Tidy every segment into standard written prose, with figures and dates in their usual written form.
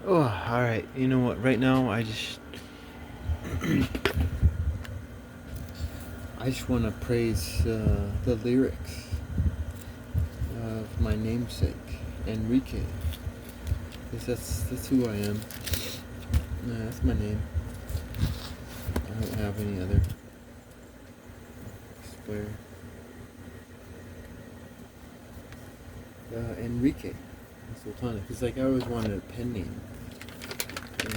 Oh, all right. You know what? Right now, I just want to praise the lyrics of my namesake, Enrique, because that's who I am. That's my name. I don't have any other. I swear. Enrique Sultana, because like I always wanted a pen name, and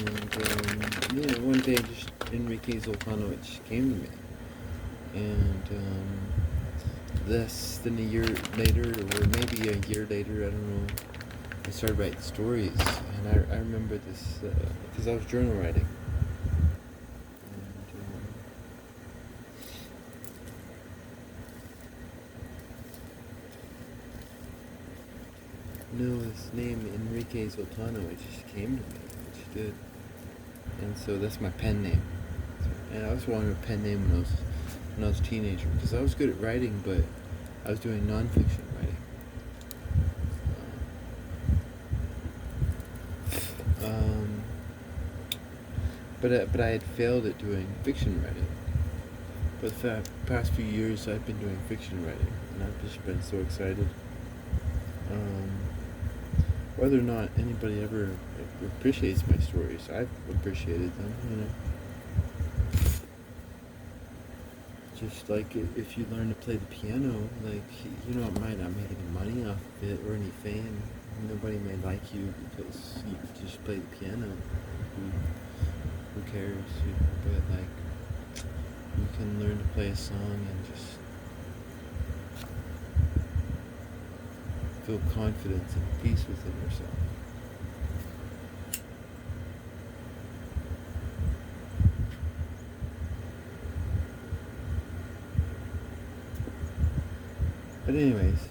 one day just Enrique Sultana just came to me, and less than a year later, or maybe a year later, I don't know, I started writing stories, and I remember this because I was journal writing. And, no, this name Enrique Zoltano, it just came to me. It just did, and so that's my pen name. And I was wanting a pen name when I was a teenager because I was good at writing, but I was doing nonfiction writing. Um, but I had failed at doing fiction writing. But the past few years, I've been doing fiction writing, and I've just been so excited. Um, whether or not anybody ever appreciates my stories, I've appreciated them. Just like if you learn to play the piano, like it might not make any money off of it or any fame. Nobody may like you because you just play the piano. Who cares? But like you can learn to play a song and just feel confidence and peace within yourself. But anyways,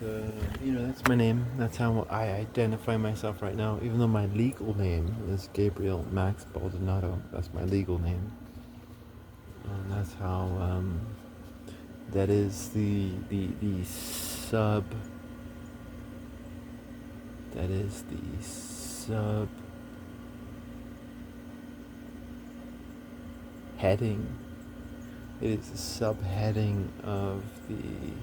that's my name. That's how I identify myself right now. Even though my legal name is Gabriel Max Baldonado, that's my legal name. And that's how. That is the sub. That is the sub heading. It is the subheading of the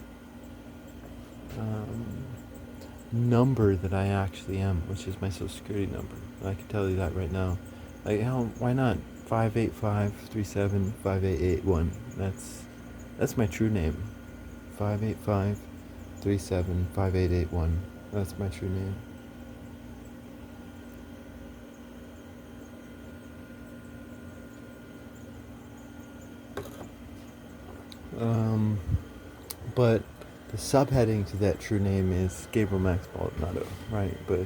number that I actually am, which is my social security number. I can tell you that right now. Like, why not 585375881? That's my true name. 585375881. That's my true name. Um, but the subheading to that true name is Gabriel Max Baldonado, right? But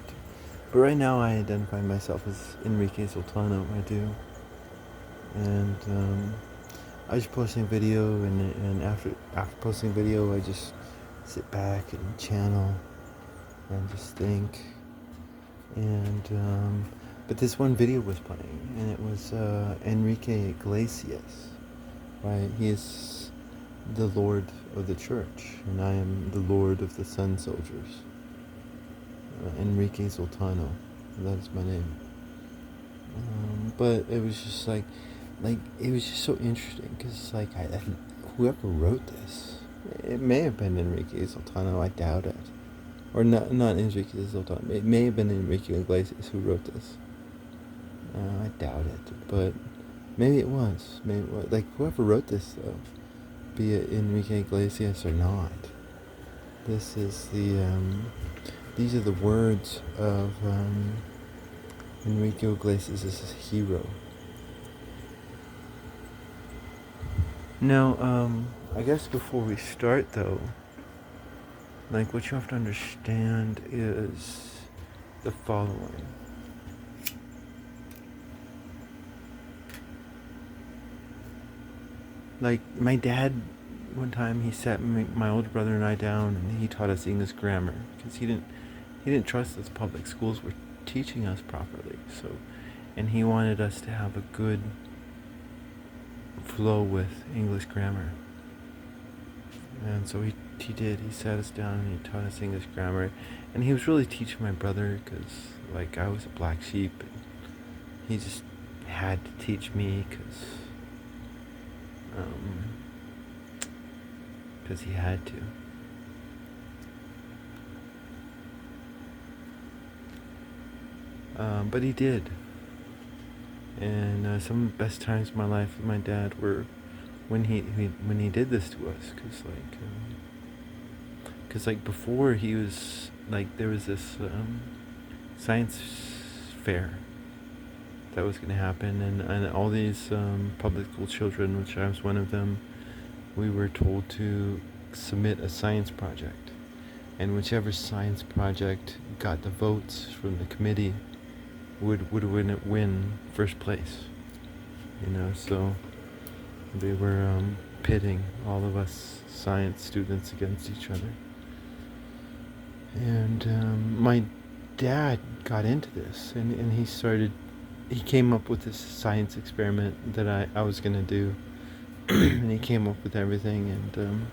right now I identify myself as Enrique Sultano. I do, and I was posting video, and after posting video, I just sit back and channel and just think. And but this one video was playing, and it was Enrique Iglesias, right? He is the Lord of the Church, and I am the Lord of the Sun Soldiers. Enrique Sultano, that is my name. But it was just like it was just so interesting because whoever wrote this, it may have been Enrique Sultano. I doubt it, or not Enrique Sultano. It may have been Enrique Iglesias who wrote this. I doubt it, but maybe it was. Maybe it was. Like whoever wrote this though, be it Enrique Iglesias or not. This is these are the words of Enrique Iglesias as a hero. Now, I guess before we start though, like what you have to understand is the following. Like my dad, one time he sat my older brother and I down, and he taught us English grammar because he didn't trust us public schools were teaching us properly. So, and he wanted us to have a good flow with English grammar. And so he did. He sat us down and he taught us English grammar, and he was really teaching my brother because like I was a black sheep. he just had to teach me because he had to. But he did. And some of the best times of my life with my dad were when he did this to us, because like before he was like, there was this science fair that was going to happen, and all these public school children, which I was one of them, we were told to submit a science project, and whichever science project got the votes from the committee would win first place, so they were pitting all of us science students against each other. And my dad got into this, and he came up with this science experiment that I was going to do. And he came up with everything, and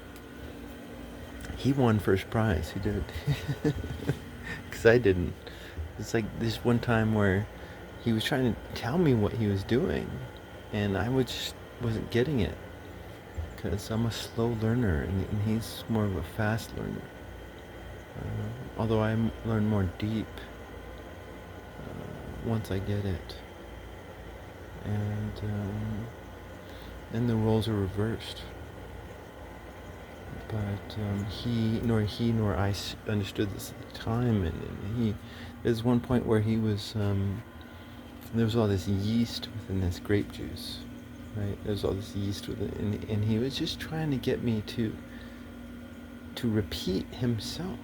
he won first prize. He did. Because I didn't. It's like this one time where he was trying to tell me what he was doing, and I wasn't getting it, because I'm a slow learner, and he's more of a fast learner. Although I learn more deep once I get it, and then the roles are reversed. But he nor I understood this at the time, and there's one point where he was there was all this yeast within this grape juice, right? There's all this yeast with it, and he was just trying to get me to repeat himself,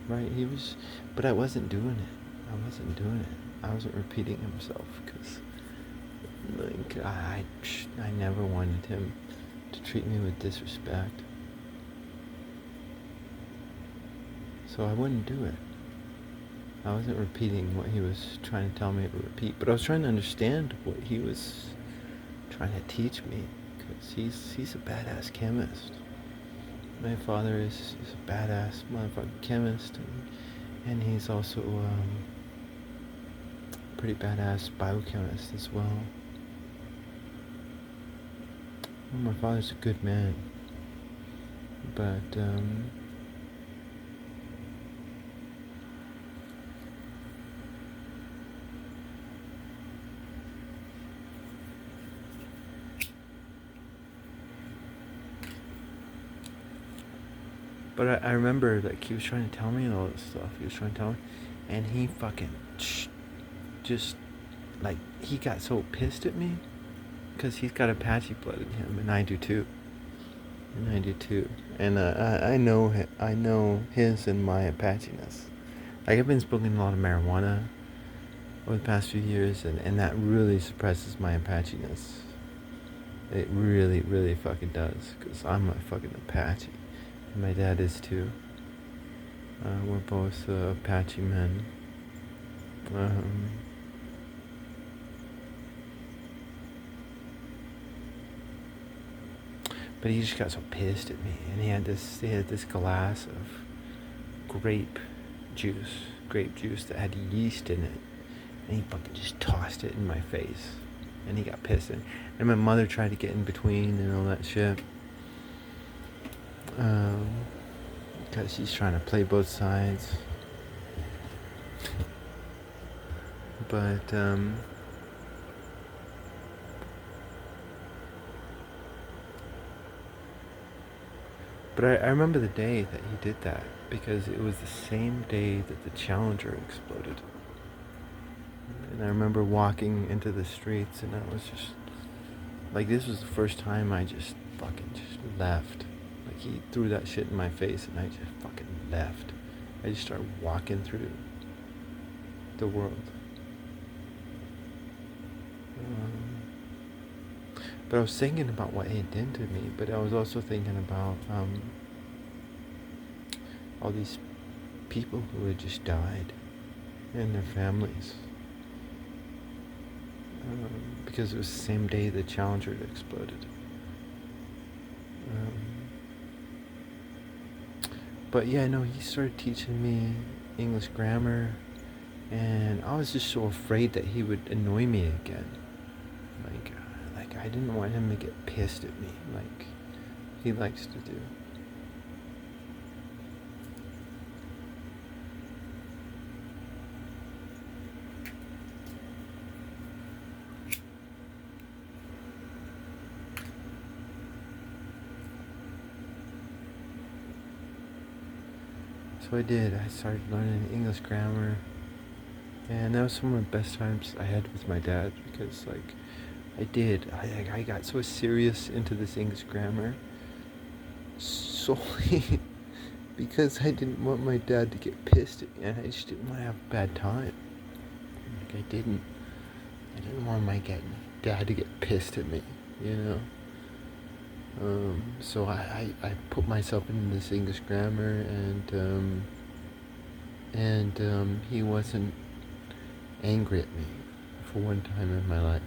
right? But I wasn't doing it. I wasn't repeating himself, because like I never wanted him to treat me with disrespect. So I wouldn't do it. I wasn't repeating what he was trying to tell me to repeat, but I was trying to understand what he was trying to teach me, because he's a badass chemist. My father is a badass motherfucking chemist, and he's also pretty badass biochemist as well. My father's a good man, but I remember, like, he was trying to tell me all this stuff. He was trying to tell me, and he fucking just, like, he got so pissed at me, because he's got Apache blood in him, and I do too. And I know his and my Apache-ness. Like, I've been smoking a lot of marijuana over the past few years, and that really suppresses my Apache-ness. It really, really fucking does, because I'm a fucking Apache. And my dad is too. We're both Apache men. But he just got so pissed at me, and he had this glass of grape juice that had yeast in it, and he fucking just tossed it in my face, and he got pissed. And my mother tried to get in between and all that shit, because she's trying to play both sides. But I remember the day that he did that, because it was the same day that the Challenger exploded. And I remember walking into the streets, and I was just like, this was the first time I just fucking just left. Like, he threw that shit in my face, and I just fucking left. I just started walking through the world. But I was thinking about what it did to me, but I was also thinking about all these people who had just died, and their families, because it was the same day the Challenger had exploded. But yeah, no, he started teaching me English grammar, And I was just so afraid that he would annoy me again. Like I didn't want him to get pissed at me, like he likes to do. So I did. I started learning English grammar, and that was some of the best times I had with my dad because, like, I got so serious into this English grammar solely because I didn't want my dad to get pissed at me, and I just didn't want to have a bad time. Like, I didn't want my dad to get pissed at me, you know. So I put myself into this English grammar, and he wasn't angry at me for one time in my life.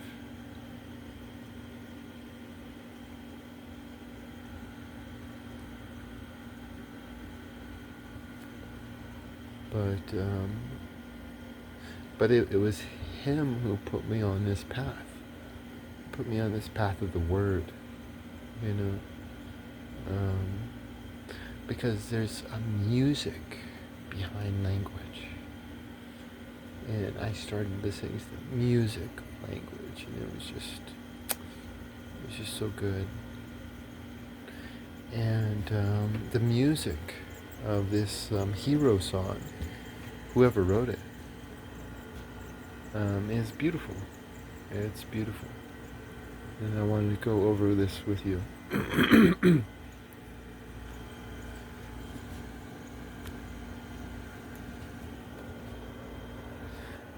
But it was him who put me on this path. Put me on this path of the word, you know. Because there's a music behind language. And I started listening to the music of language, and it was just so good. And the music of this hero song, whoever wrote it, is beautiful. It's beautiful. And I wanted to go over this with you.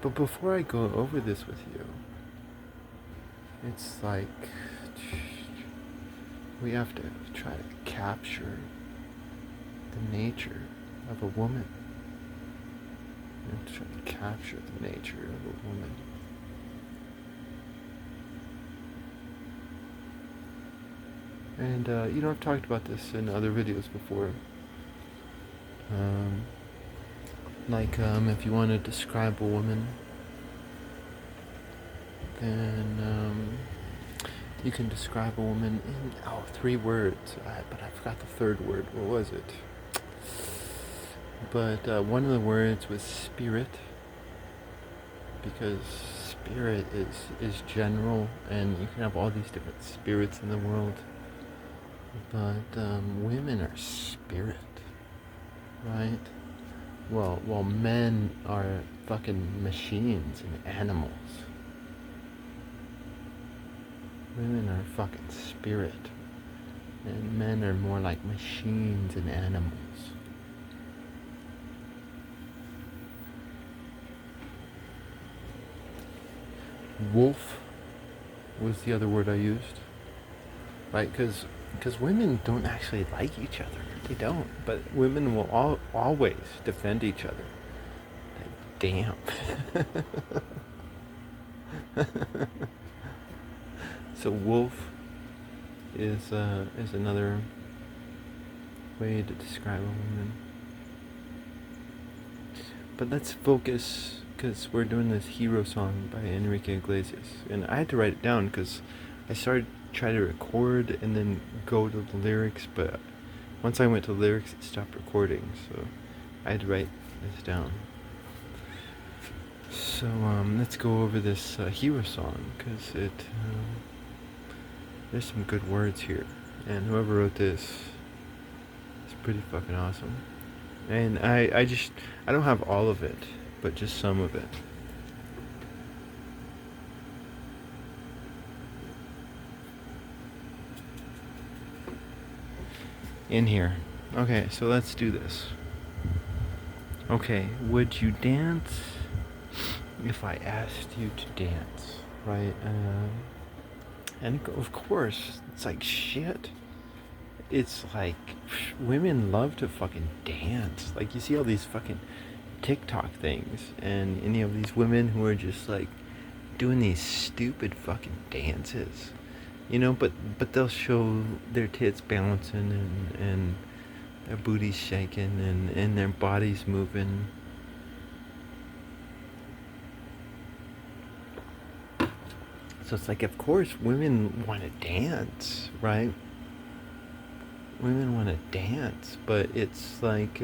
But before I go over this with you, it's like we have to try to capture the nature of a woman. We have to try to capture the nature of a woman. And, I've talked about this in other videos before. If you want to describe a woman, then you can describe a woman in 3 words. But I forgot the third word. What was it? But one of the words was spirit, because spirit is general, and you can have all these different spirits in the world. But women are spirit, right? Well, men are fucking machines and animals. Women are fucking spirit, and men are more like machines and animals. Wolf was the other word I used, right? Because women don't actually like each other. They don't. But women will always defend each other. Like, damn. So wolf is another way to describe a woman. But let's focus, because we're doing this hero song by Enrique Iglesias, and I had to write it down because I started trying to record and then go to the lyrics, but once I went to the lyrics it stopped recording, so I had to write this down. So let's go over this hero song, because there's some good words here, and whoever wrote this is pretty fucking awesome. And I don't have all of it, but just some of it. In here. Okay, so let's do this. Okay, would you dance if I asked you to dance, right? And of course, it's like shit. It's like women love to fucking dance. Like, you see all these fucking TikTok things, and any of these women who are just like doing these stupid fucking dances, but they'll show their tits bouncing and their booties shaking and their bodies moving. So it's like, of course, women want to dance, right? Women want to dance, but it's like,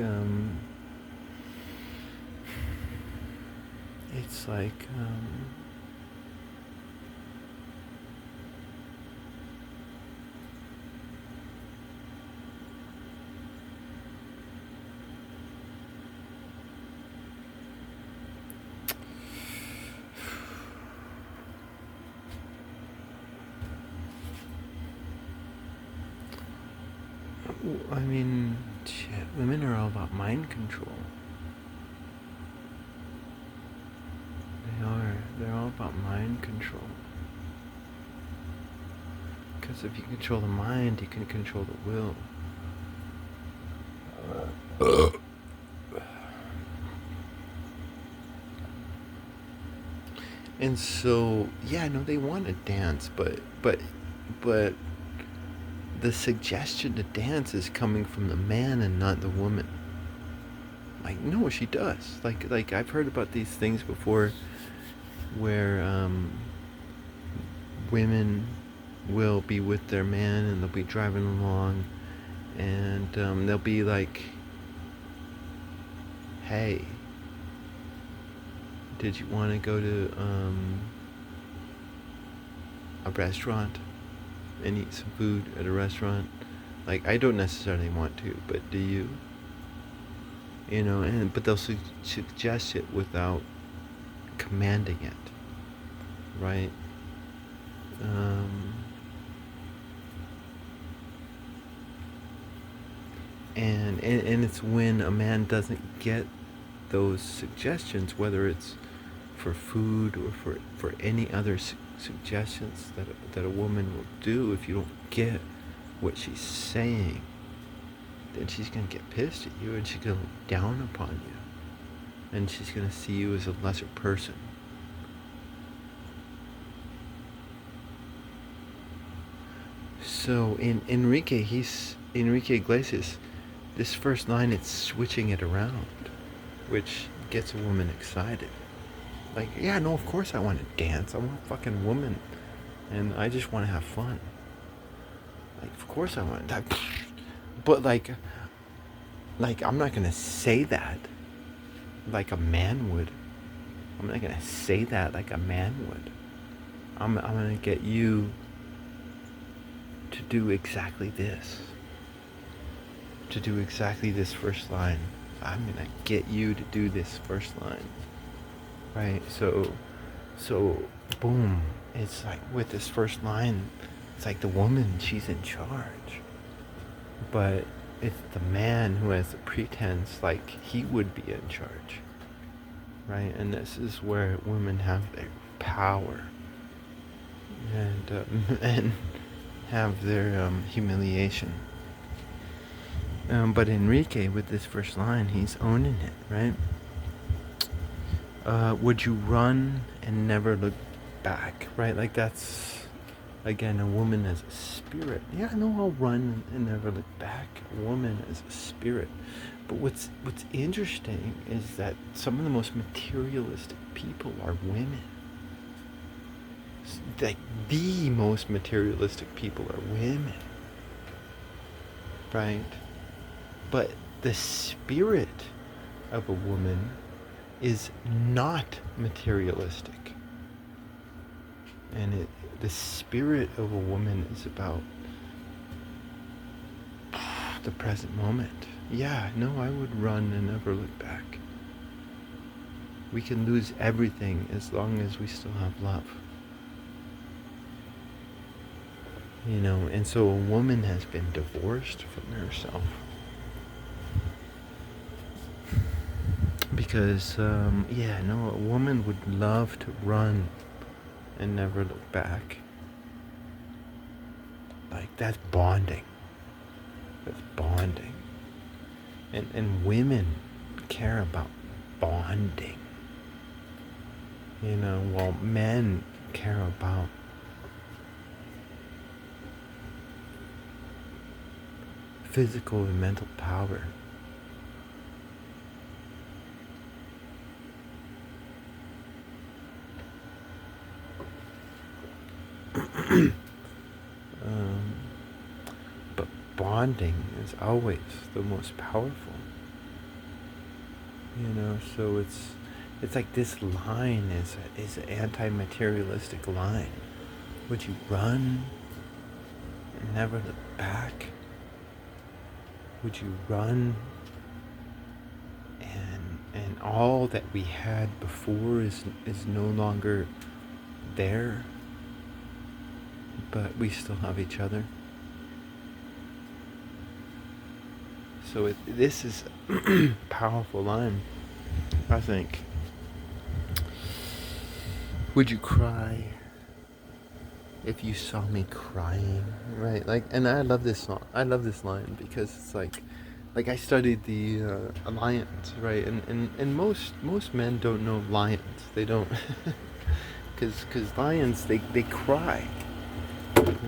it's like, I mean, shit, women are all about mind control. They are. They're all about mind control. Because if you control the mind, you can control the will. And so, yeah, no, they want to dance, but the suggestion to dance is coming from the man and not the woman. Like, no, she does. Like I've heard about these things before, where women will be with their man and they'll be driving along, and they'll be like, "Hey, did you want to go to a restaurant and eat some food at a restaurant?" Like, I don't necessarily want to, but do you? You know, and but they'll suggest it without commanding it, right? Um, and it's when a man doesn't get those suggestions, whether it's for food or for any other suggestions that a woman will do. If you don't get what she's saying, then she's gonna get pissed at you, and she's gonna look down upon you, and she's gonna see you as a lesser person. So in Enrique Iglesias, this first line, it's switching it around, which gets a woman excited. Like, yeah, no, of course I want to dance. I'm a fucking woman, and I just want to have fun. Like, of course I want that. But like I'm not gonna say that like a man would. I'm not gonna say that like a man would. I'm gonna get you to do exactly this. To do exactly this first line. I'm gonna get you to do this first line. Right? So boom. It's like with this first line, it's like the woman, she's in charge. But it's the man who has the pretense like he would be in charge. Right? And this is where women have their power and have their humiliation. But Enrique, with this first line, he's owning it, right? Would you run and never look back, right? Like, that's, again, a woman as a spirit. Yeah, no, I'll run and never look back. A woman as a spirit. But what's interesting is that some of the most materialistic people are women. Like, the most materialistic people are women, right? But the spirit of a woman is not materialistic. And the spirit of a woman is about the present moment. Yeah, no, I would run and never look back. We can lose everything as long as we still have love. You know, and so a woman has been divorced from herself. Because, yeah, no, a woman would love to run and never look back. Like, that's bonding. That's bonding. And women care about bonding. You know, while men care about physical and mental power. um, but bonding is always the most powerful. So it's like this line is an anti-materialistic line. Would you run and never look back? Would you run and all that we had before is no longer there, but we still have each other? So this is a powerful line, I think. Would you cry if you saw me crying? Right, like, and I love this song. I love this line because it's like I studied the lions, right? And most men don't know lions. They don't, because lions they cry.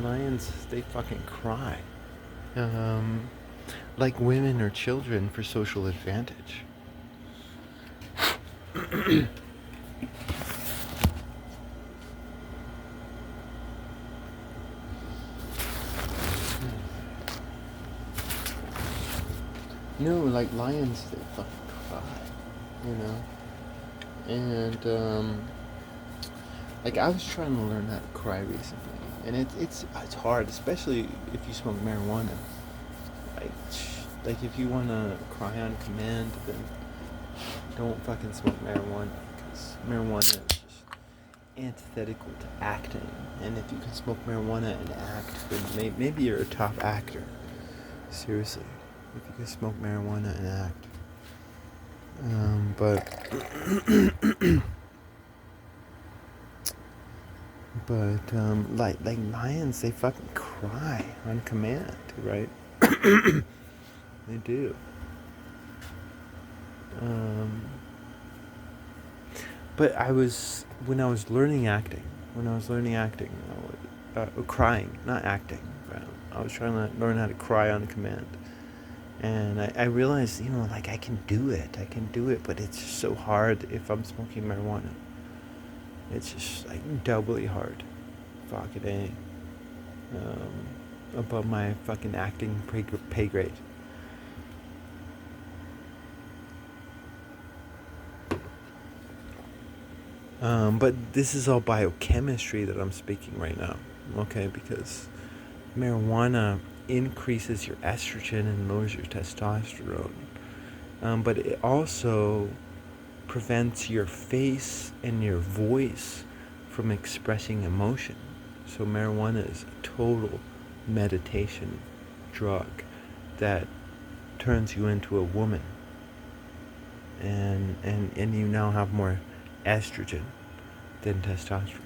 Lions they fucking cry. Um, like women or children for social advantage. No, like lions, they fucking cry, And like I was trying to learn how to cry recently, and it's hard, especially if you smoke marijuana. Like, if you wanna cry on command, then don't fucking smoke marijuana, because marijuana is just antithetical to acting. And if you can smoke marijuana and act, then maybe you're a top actor. Seriously, if you can smoke marijuana and act. Like lions, they fucking cry on command, right? They do. But when I was learning acting, crying, not acting. But I was trying to learn how to cry on command. And I realized, like I can do it, but it's just so hard if I'm smoking marijuana. It's just like doubly hard. Fucking A. Above my fucking acting pay grade. But this is all biochemistry that I'm speaking right now, okay? Because marijuana increases your estrogen and lowers your testosterone. But it also prevents your face and your voice from expressing emotion. So marijuana is a total meditation drug that turns you into a woman. And you now have more estrogen than testosterone.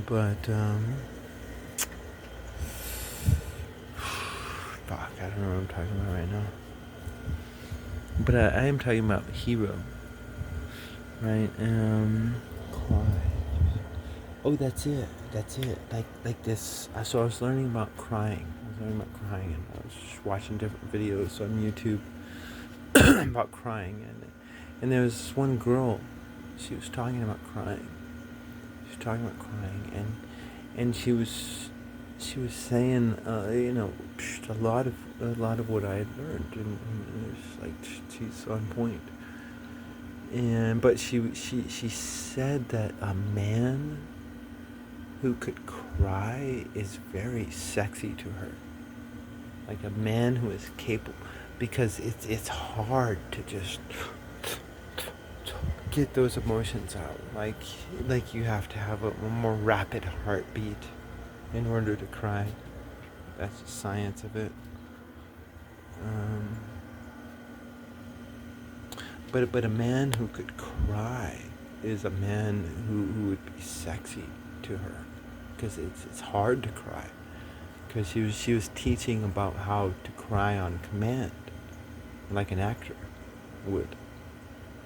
But fuck, I don't know what I'm talking about right now. But I am talking about the hero, right? Cry. Oh, that's it. Like this. So I was learning about crying. And I was watching different videos on YouTube about crying, and there was this one girl. She was talking about crying. And she was saying, a lot of what I had learned, and it was like she's on point. But she said that a man who could cry is very sexy to her. Like a man who is capable, because it's hard to just get those emotions out. Like you have to have a more rapid heartbeat in order to cry. That's the science of it. But a man who could cry is a man who would be sexy to her, because it's hard to cry. Because she was teaching about how to cry on command, like an actor would,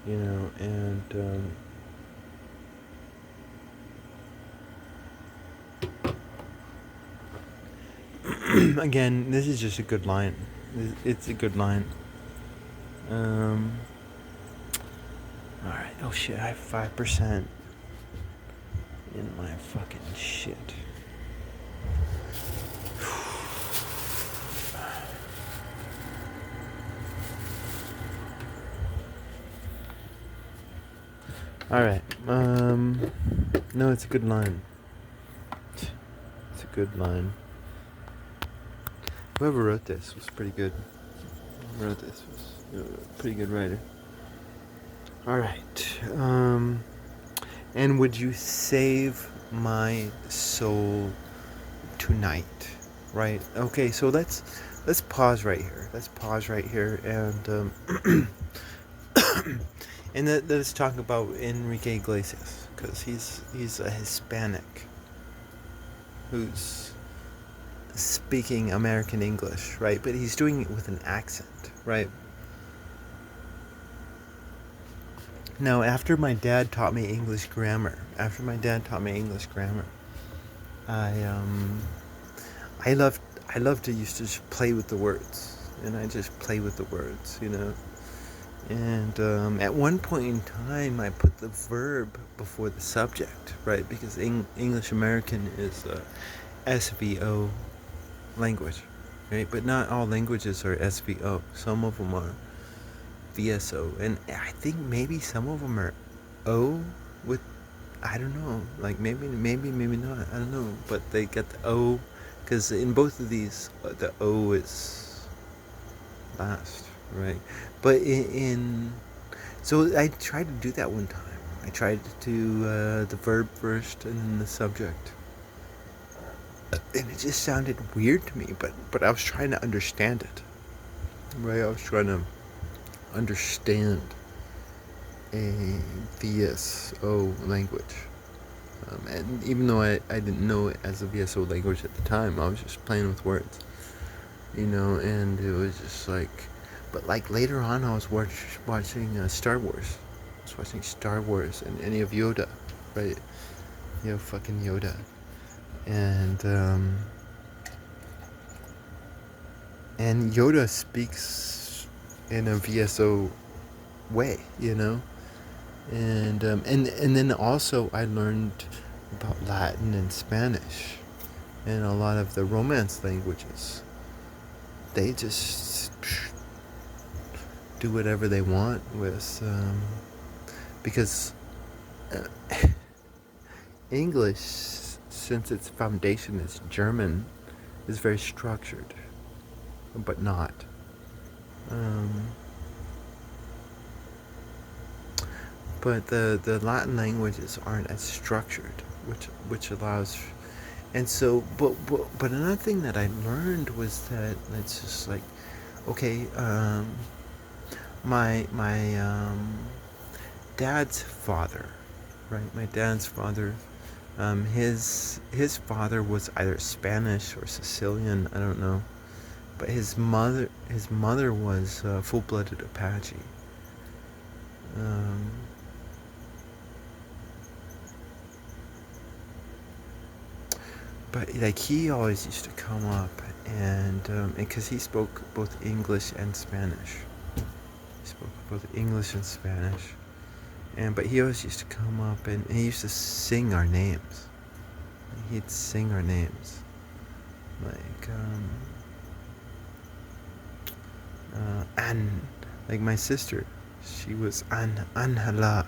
and again, this is just a good line. It's a good line. Um, Alright, oh shit, I have 5% in my fucking shit. Alright, no, it's a good line. It's a good line. Whoever wrote this was pretty good. Whoever wrote this was a pretty good writer. Alright, and would you save my soul tonight? Right, okay, so let's pause right here. Let's pause right here and and let's talk about Enrique Iglesias, because he's a Hispanic who's speaking American English, right? But he's doing it with an accent, right? Now, after my dad taught me English grammar, I loved to used to just play with the words, and I just play with the words, you know. And at one point in time, I put the verb before the subject, right? Because English American is a SVO language, right? But not all languages are SVO. Some of them are VSO, and I think maybe some of them are O with, I don't know, like maybe not, I don't know, but they get the O, because in both of these the O is last, right? But so I tried to do that one time. I tried to do the verb first and then the subject, and it just sounded weird to me, but I was trying to understand it, right? I was trying to understand a VSO language, and even though I didn't know it as a VSO language at the time, I was just playing with words, you know. And it was just like, but like later on, I was watching Star Wars. I was watching Star Wars and any of Yoda, right? You know, fucking Yoda, and Yoda speaks in a VSO way, you know. And then also I learned about Latin and Spanish, and a lot of the Romance languages. They just do whatever they want with, because English, since its foundation is German, is very structured, but not. But the Latin languages aren't as structured, which allows, and so but another thing that I learned was that it's just like, okay, my dad's father, right? My dad's father, his father was either Spanish or Sicilian, I don't know, but his mother was full-blooded Apache. But like he always used to come up and because he spoke both English and Spanish. He spoke both English and Spanish, but he always used to come up and he used to sing our names. He'd sing our names, like like my sister, she was Anhala,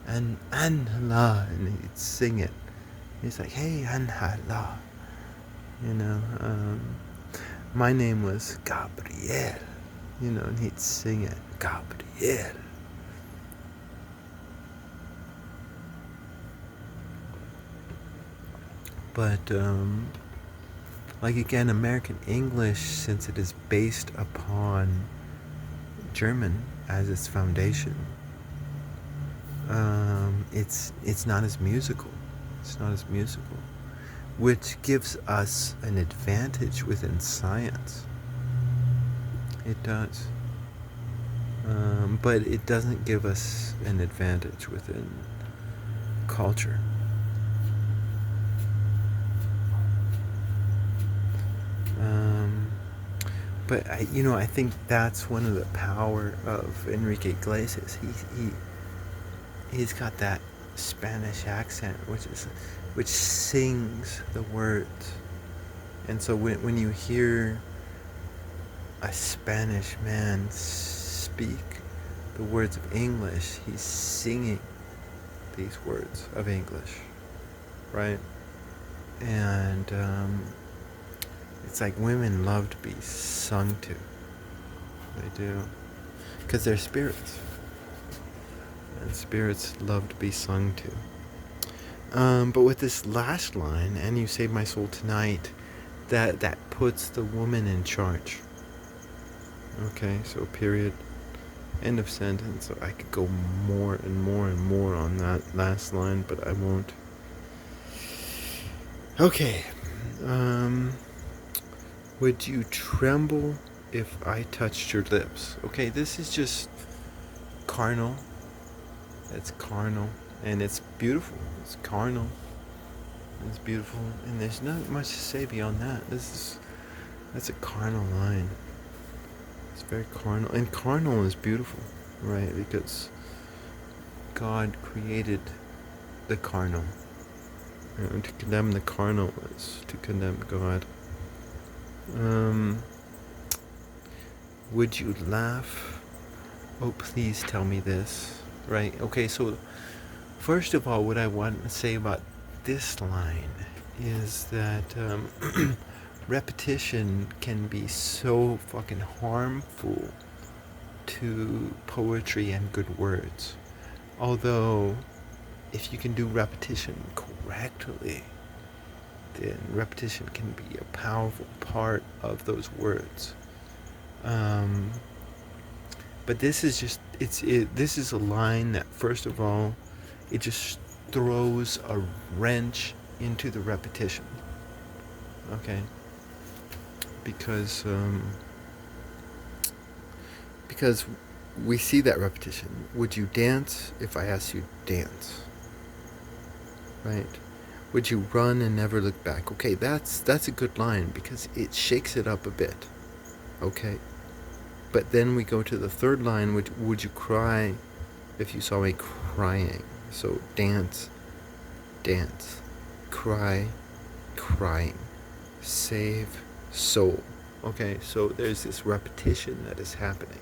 and he'd sing it. He's like, hey, Anhala, you know. My name was Gabriel, you know, and he'd sing it, Gabriel. But, like again, American English, since it is based upon German as its foundation, it's not as musical. It's not as musical, which gives us an advantage within science. It does. But it doesn't give us an advantage within culture. But I think that's one of the power of Enrique Iglesias. He's got that Spanish accent, which sings the words. And so when you hear a Spanish man speak the words of English, he's singing these words of English, right? And it's like women love to be sung to. They do. Because they're spirits. And spirits love to be sung to. But with this last line, and you saved my soul tonight, that puts the woman in charge. Okay, so period. End of sentence. So I could go more and more and more on that last line, but I won't. Okay. Would you tremble if I touched your lips? Okay, this is just carnal. It's carnal. And it's beautiful. It's carnal. It's beautiful. And there's not much to say beyond that. That's a carnal line. It's very carnal. And carnal is beautiful, right? Because God created the carnal. And to condemn the carnal is to condemn God. Would you laugh? Oh, please tell me this. Right? Okay, so first of all, what I want to say about this line is that repetition can be so fucking harmful to poetry and good words. Although, if you can do repetition correctly, then repetition can be a powerful part of those words. But this is just this is a line that, first of all, it just throws a wrench into the repetition. Okay, because we see that repetition. Would you dance if I asked you to dance? Right? Would you run and never look back? Okay, that's a good line because it shakes it up a bit. Okay? But then we go to the third line, would you cry if you saw me crying? So dance, dance, cry, crying, save, soul. Okay, so there's this repetition that is happening.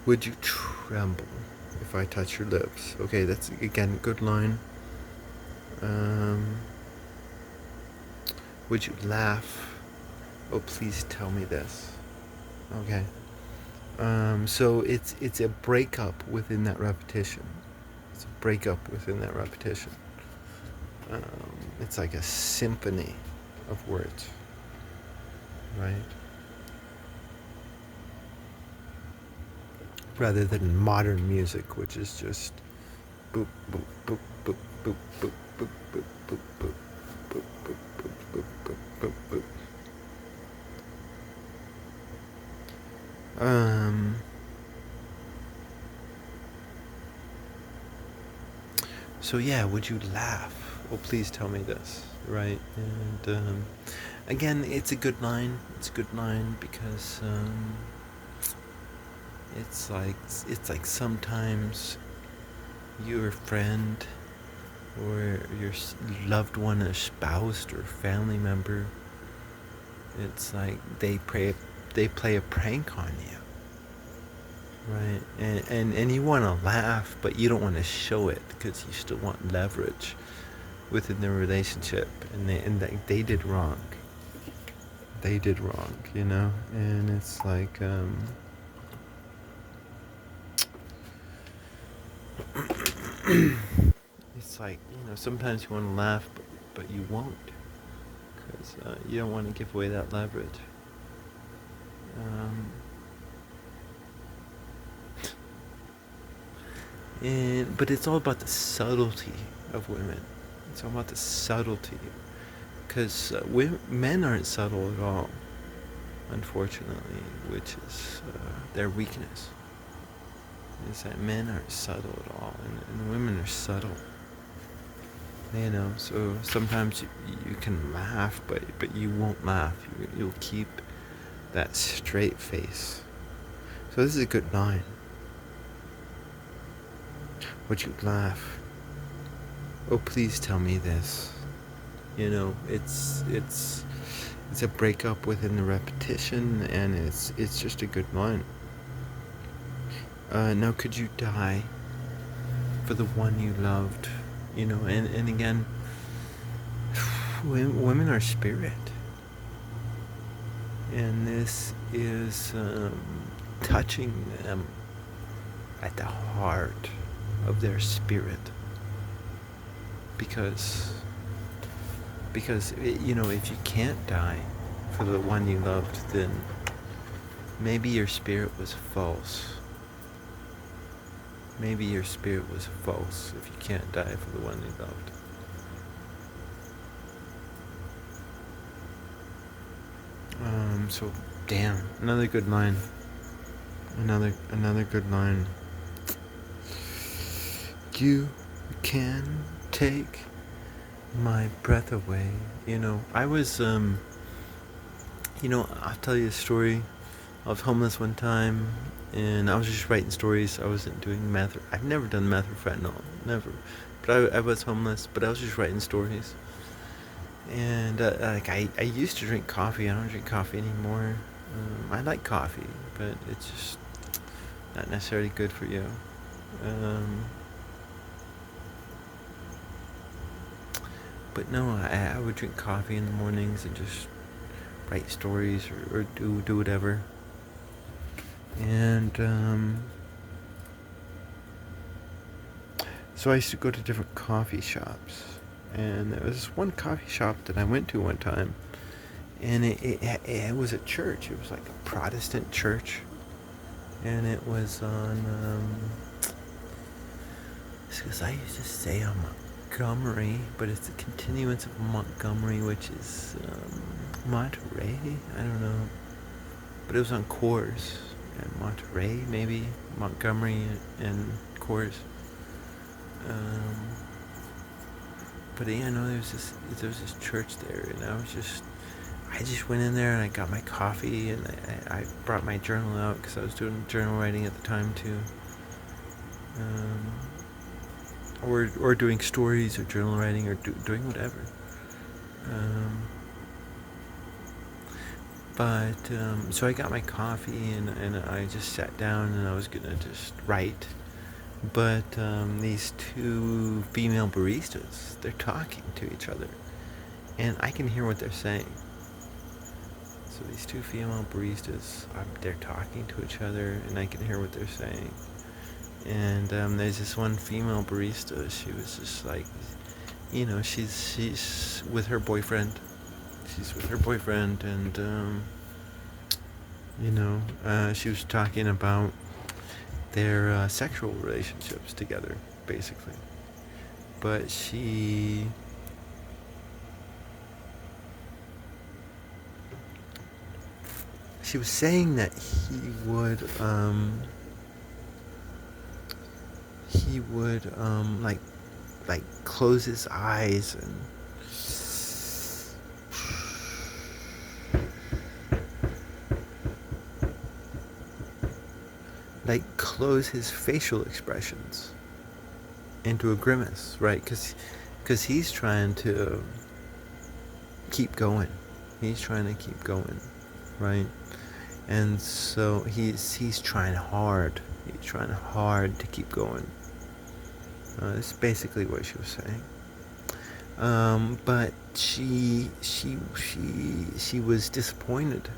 Would you tremble if I touch your lips? Okay, that's again a good line. Would you laugh? Oh, please tell me this. Okay. So it's a breakup within that repetition. It's like a symphony of words, right? Rather than modern music, which is just boop boop boop boop boop boop boop boop boop boop boop boop boop boop boop boop. So yeah, would you laugh? Oh, please tell me this, right? And again, it's a good line. Because it's like sometimes your friend or your loved one, a spouse or family member, it's like they play a prank on you, right? And you want to laugh, but you don't want to show it because you still want leverage within the relationship, and they did wrong. And it's like it's like, sometimes you want to laugh, but you won't, because you don't want to give away that leverage. But it's all about the subtlety of women. It's all about the subtlety, because men aren't subtle at all, unfortunately, which is their weakness. Is that men aren't subtle at all, and women are subtle. You know, so sometimes you can laugh, but you won't laugh. You'll keep that straight face. So this is a good line. Would you laugh? Oh, please tell me this. You know, it's a breakup within the repetition, and it's just a good line. Now, could you die for the one you loved? You know, and again, women are spirit, and this is touching them at the heart of their spirit, because you know, if you can't die for the one you loved, then maybe your spirit was false. Maybe your spirit was false if you can't die for the one you loved. So damn, another good line. Another good line. You can take my breath away. You know, I was you know, I'll tell you a story. I was homeless one time, and I was just writing stories. I wasn't doing meth. I've never done meth or fentanyl, never. But I was homeless, but I was just writing stories. And like I used to drink coffee. I don't drink coffee anymore. I like coffee, but it's just not necessarily good for you. But no, I would drink coffee in the mornings and just write stories or do whatever. And so I used to go to different coffee shops, and there was this one coffee shop that I went to one time, and it was a church. It was like a Protestant church, and it was on because I used to say on Montgomery, but it's a continuance of Montgomery, which is Monterey. I don't know, but it was on Coors and Monterey, maybe Montgomery and Coors. But yeah, no, there was this church there, and I just went in there and I got my coffee, and I brought my journal out because I was doing journal writing at the time too, or doing stories or journal writing or doing whatever. But so I got my coffee and I just sat down and I was gonna just write. But these two female baristas, they're talking to each other, and I can hear what they're saying. So these two female baristas, they're talking to each other, and I can hear what they're saying. And there's this one female barista. She was just like, you know, she's with her boyfriend. She's with her boyfriend, and you know, she was talking about their sexual relationships together, basically. But she was saying that he would like close his eyes and like close his facial expressions into a grimace, right? Because he's trying to keep going. He's trying to keep going, right? And so he's trying hard. He's trying hard to keep going. That's basically what she was saying. But she was disappointed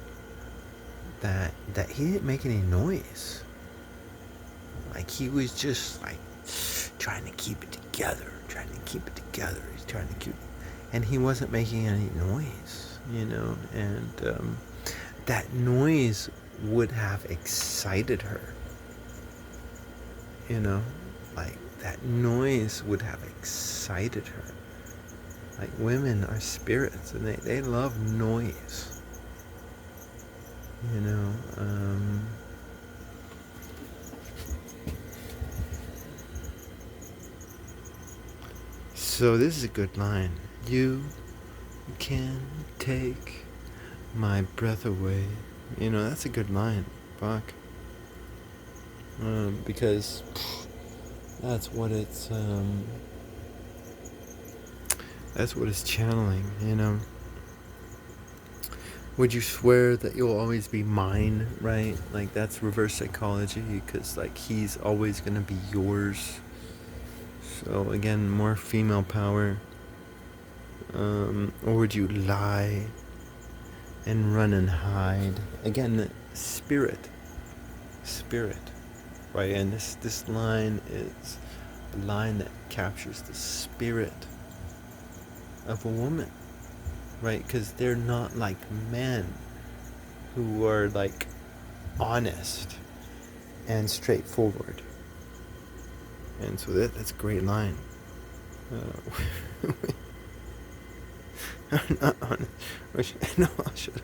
that he didn't make any noise. Like he was just like trying to keep it together. He's trying to keep, and he wasn't making any noise, you know. And that noise would have excited her, you know. Like that noise would have excited her. Like women are spirits, and they love noise, you know. So this is a good line. You can take my breath away. You know, that's a good line. Fuck. Because that's what it's channeling, you know. Would you swear that you'll always be mine, right? Like, that's reverse psychology, because, like, he's always gonna be yours. So, again, more female power. Or would you lie and run and hide? Again, spirit, right? And this line is a line that captures the spirit of a woman, right? Because they're not like men who are like honest and straightforward. And so that's a great line. I'm not honest. No, I should.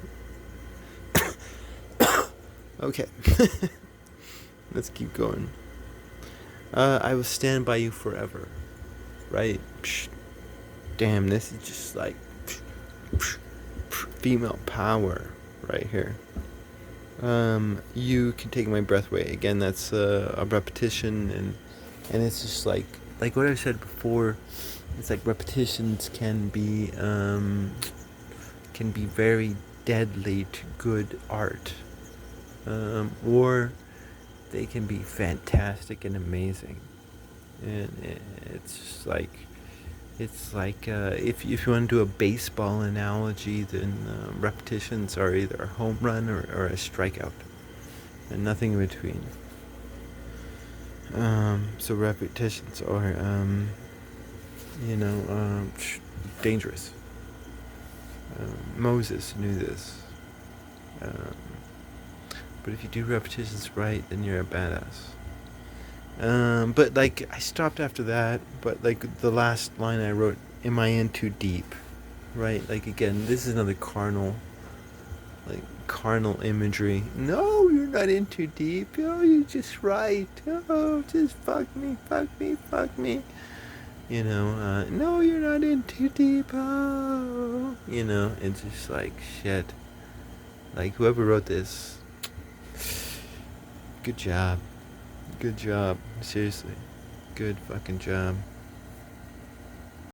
Okay. Let's keep going. I will stand by you forever. Right? Psh, damn, this is just like female power right here. You can take my breath away. Again, that's a repetition, and it's just like what I said before. It's like repetitions can be very deadly to good art, or they can be fantastic and amazing. And it's just like if you want to do a baseball analogy, then repetitions are either a home run or a strikeout, and nothing in between. So repetitions are dangerous. Moses knew this. But if you do repetitions right, then you're a badass. But like, I stopped after that. But like the last line I wrote, "Am I in too deep?" Right? Like, again, this is another carnal imagery. No, you're not in too deep. Oh, you're just right. Oh, just fuck me. You know, no, you're not in too deep. Oh, you know, it's just like shit. Like, whoever wrote this, good job. Seriously, good fucking job.